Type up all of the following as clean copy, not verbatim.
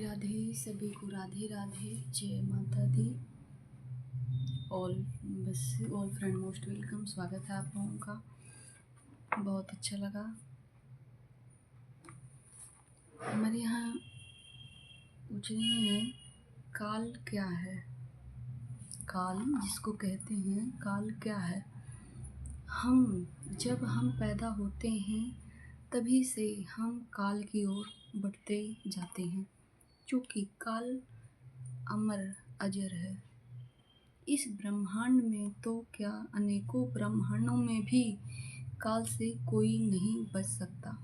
राधे सभी को राधे राधे। जय माता दी। All friend most welcome. स्वागत है आप लोगों का। बहुत अच्छा लगा। हमारे यहाँ पूछ रहे हैं काल क्या है। काल जिसको कहते हैं, काल क्या है। जब हम पैदा होते हैं तभी से हम काल की ओर बढ़ते जाते हैं, क्योंकि काल अमर अजर है। इस ब्रह्मांड में तो क्या, अनेकों ब्रह्मांडों में भी काल से कोई नहीं बच सकता,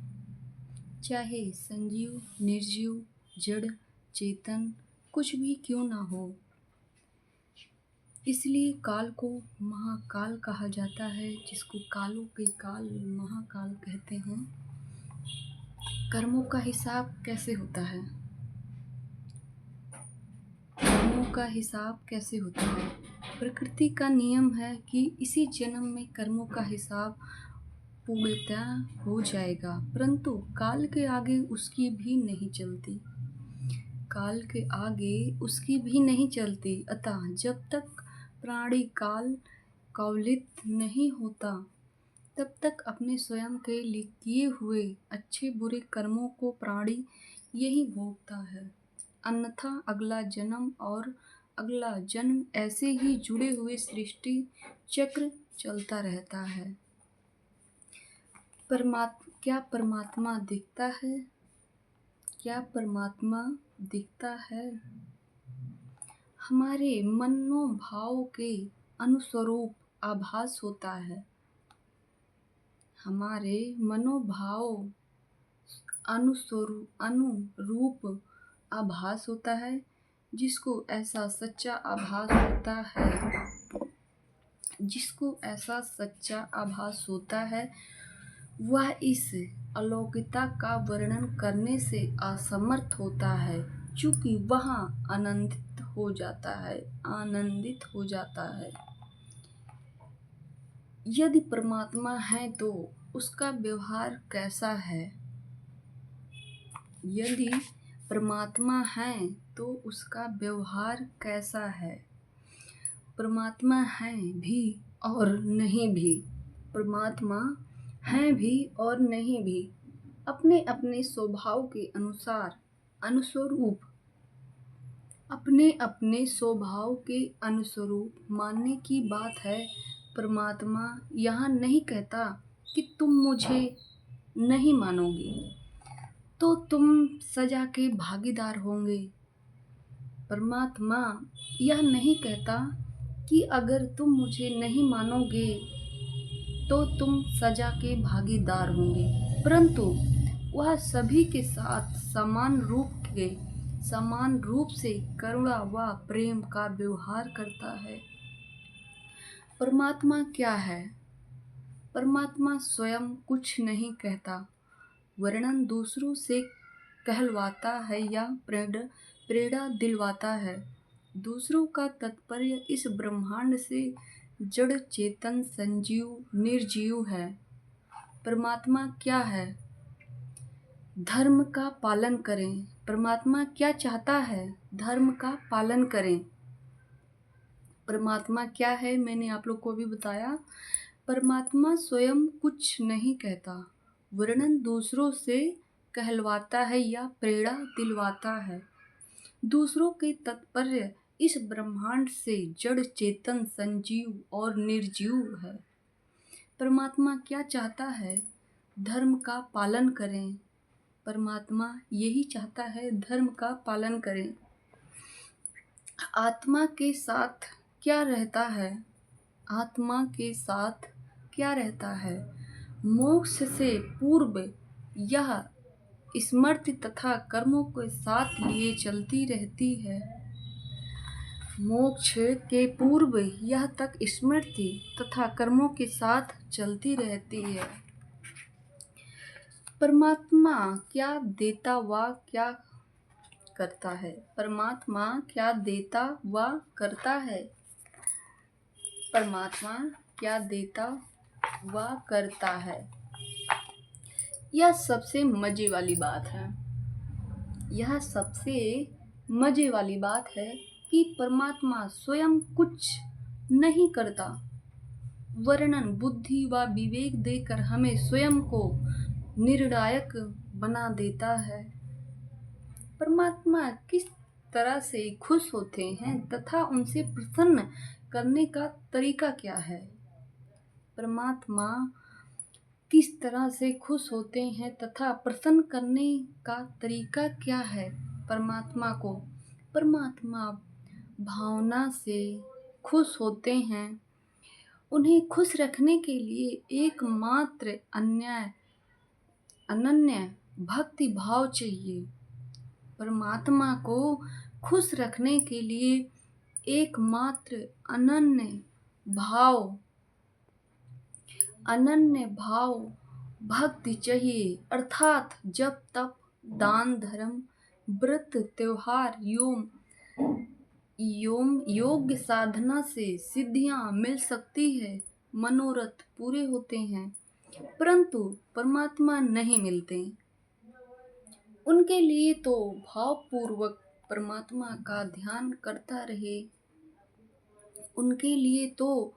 चाहे संजीव, निर्जीव, जड़, चेतन कुछ भी क्यों ना हो। इसलिए काल को महाकाल कहा जाता है, जिसको कालों के काल महाकाल कहते हैं। कर्मों का हिसाब कैसे होता है? कर्मों का हिसाब कैसे होता है? प्रकृति का नियम है कि इसी जन्म में कर्मों का हिसाब पूर्णतः हो जाएगा, परंतु काल के आगे उसकी भी नहीं चलती। काल के आगे उसकी भी नहीं चलती। अतः जब तक प्राणी काल कवलित नहीं होता, तब तक अपने स्वयं के लिए किए हुए अच्छे बुरे कर्मों को प्राणी यही भोगता है। अन्यथा अगला जन्म और अगला जन्म ऐसे ही जुड़े हुए सृष्टि चक्र चलता रहता है। क्या परमात्मा दिखता है? क्या परमात्मा दिखता है? हमारे मनोभाव के अनुस्वरूप आभास होता है। हमारे मनोभाव अनुरूप आभास होता है। जिसको ऐसा सच्चा आभास होता है वह इस अलौकिकता का वर्णन करने से असमर्थ होता है, क्योंकि वह आनंदित हो जाता है। यदि परमात्मा है तो उसका व्यवहार कैसा है? यदि परमात्मा है तो उसका व्यवहार कैसा है? परमात्मा है भी और नहीं भी। परमात्मा है भी और नहीं भी। अपने अपने स्वभाव के अनुस्वरूप मानने की बात है। परमात्मा यह नहीं कहता कि तुम मुझे नहीं मानोगे तो तुम सजा के भागीदार होंगे। परमात्मा यह नहीं कहता कि अगर तुम मुझे नहीं मानोगे तो तुम सजा के भागीदार होंगे, परंतु वह सभी के साथ समान रूप से करुणा व प्रेम का व्यवहार करता है। परमात्मा क्या है? परमात्मा स्वयं कुछ नहीं कहता, वर्णन दूसरों से कहलवाता है या प्रेरणा दिलवाता है। दूसरों का तात्पर्य इस ब्रह्मांड से जड़, चेतन, संजीव, निर्जीव है। परमात्मा क्या है? धर्म का पालन करें। परमात्मा क्या चाहता है? धर्म का पालन करें। परमात्मा क्या है? मैंने आप लोग को भी बताया। परमात्मा स्वयं कुछ नहीं कहता, वर्णन दूसरों से कहलवाता है या प्रेरणा दिलवाता है। दूसरों के तात्पर्य इस ब्रह्मांड से जड़, चेतन, संजीव और निर्जीव है। परमात्मा क्या चाहता है? धर्म का पालन करें। परमात्मा यही चाहता है, धर्म का पालन करें। आत्मा के साथ क्या रहता है? आत्मा के साथ क्या रहता है? मोक्ष से पूर्व यह स्मृति तथा कर्मों के साथ लिए चलती रहती है। मोक्ष के पूर्व यह तक स्मृति तथा कर्मों के साथ चलती रहती है। परमात्मा क्या देता व क्या करता है? परमात्मा क्या देता व करता है? परमात्मा क्या देता व करता है? यह सबसे मजे वाली बात है। यह सबसे मजे वाली बात है कि परमात्मा स्वयं कुछ नहीं करता, वर्णन बुद्धि व विवेक देकर हमें स्वयं को निर्णायक बना देता है। परमात्मा किस तरह से खुश होते हैं तथा उनसे प्रसन्न करने का तरीका क्या है? परमात्मा किस तरह से खुश होते हैं तथा प्रसन्न करने का तरीका क्या है? परमात्मा भावना से खुश होते हैं। उन्हें खुश रखने के लिए एकमात्र अनन्य भक्ति भाव चाहिए। परमात्मा को खुश रखने के लिए एकमात्र अनन्य भाव भक्ति चाहिए, अर्थात जब तप दान धर्म व्रत त्योहार योग्य साधना से सिद्धियां मिल सकती है, मनोरथ पूरे होते हैं, परंतु परमात्मा नहीं मिलते। उनके लिए तो भावपूर्वक परमात्मा का ध्यान करता रहे, उनके लिए तो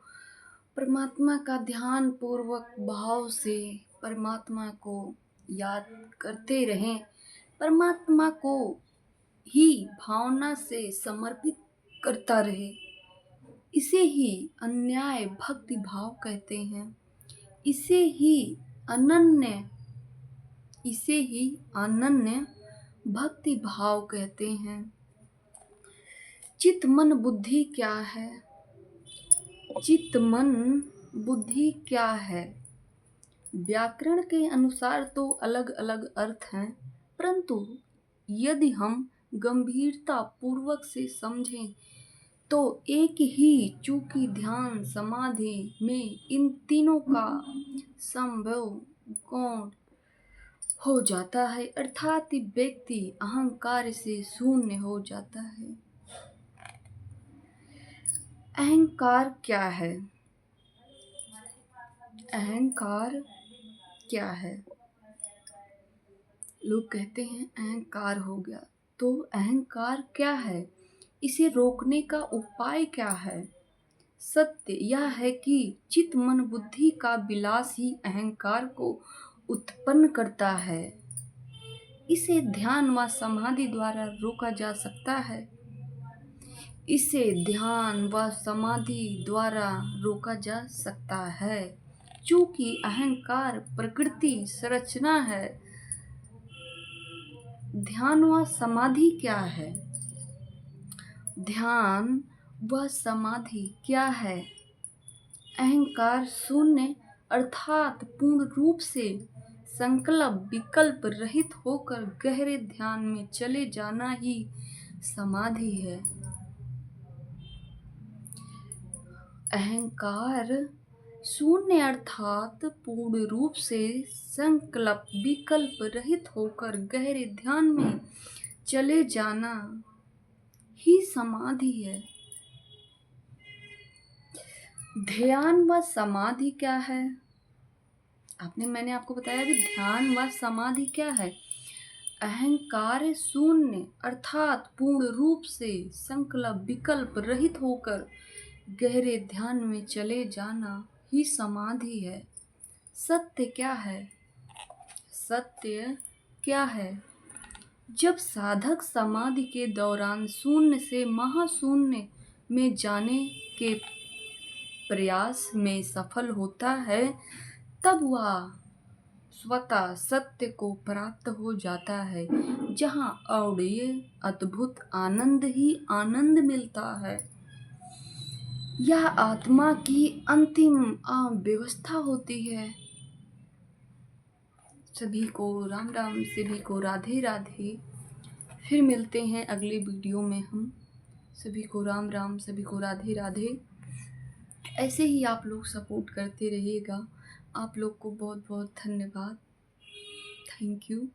परमात्मा का ध्यान पूर्वक भाव से परमात्मा को याद करते रहें, परमात्मा को ही भावना से समर्पित करता रहे। इसे ही अन्याय भक्ति भाव कहते हैं। इसे ही अनन्य भक्ति भाव कहते हैं। चित्त मन बुद्धि क्या है? चित्त मन बुद्धि क्या है? व्याकरण के अनुसार तो अलग अलग अर्थ हैं, परंतु यदि हम गंभीरता पूर्वक से समझें तो एक ही, चूंकि ध्यान समाधि में इन तीनों का संभव गौण हो जाता है, अर्थात व्यक्ति अहंकार से शून्य हो जाता है। अहंकार क्या है? अहंकार क्या है? लोग कहते हैं अहंकार हो गया, तो अहंकार क्या है? इसे रोकने का उपाय क्या है? सत्य यह है कि चित्त मन बुद्धि का विलास ही अहंकार को उत्पन्न करता है। इसे ध्यान व समाधि द्वारा रोका जा सकता है। इसे ध्यान व समाधि द्वारा रोका जा सकता है, चूंकि अहंकार प्रकृति संरचना है। ध्यान व समाधि क्या है? ध्यान व समाधि क्या है? अहंकार शून्य अर्थात पूर्ण रूप से संकल्प विकल्प रहित होकर गहरे ध्यान में चले जाना ही समाधि है। अहंकार शून्य अर्थात पूर्ण रूप से संकल्प विकल्प रहित होकर गहरे ध्यान में चले जाना ही समाधि है। ध्यान व समाधि क्या है? मैंने आपको बताया कि ध्यान व समाधि क्या है। अहंकार शून्य अर्थात पूर्ण रूप से संकल्प विकल्प रहित होकर गहरे ध्यान में चले जाना ही समाधि है। सत्य क्या है? सत्य क्या है? जब साधक समाधि के दौरान शून्य से महाशून्य में जाने के प्रयास में सफल होता है, तब वह स्वतः सत्य को प्राप्त हो जाता है, जहाँ अव्यय अद्भुत आनंद ही आनंद मिलता है। यह आत्मा की अंतिम व्यवस्था होती है। सभी को राम राम, सभी को राधे राधे। फिर मिलते हैं अगले वीडियो में हम। सभी को राम राम, सभी को राधे राधे। ऐसे ही आप लोग सपोर्ट करते रहिएगा। आप लोग को बहुत बहुत धन्यवाद। Thank you.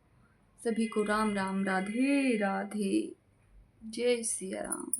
सभी को राम राम, राधे राधे। जय सिया राम।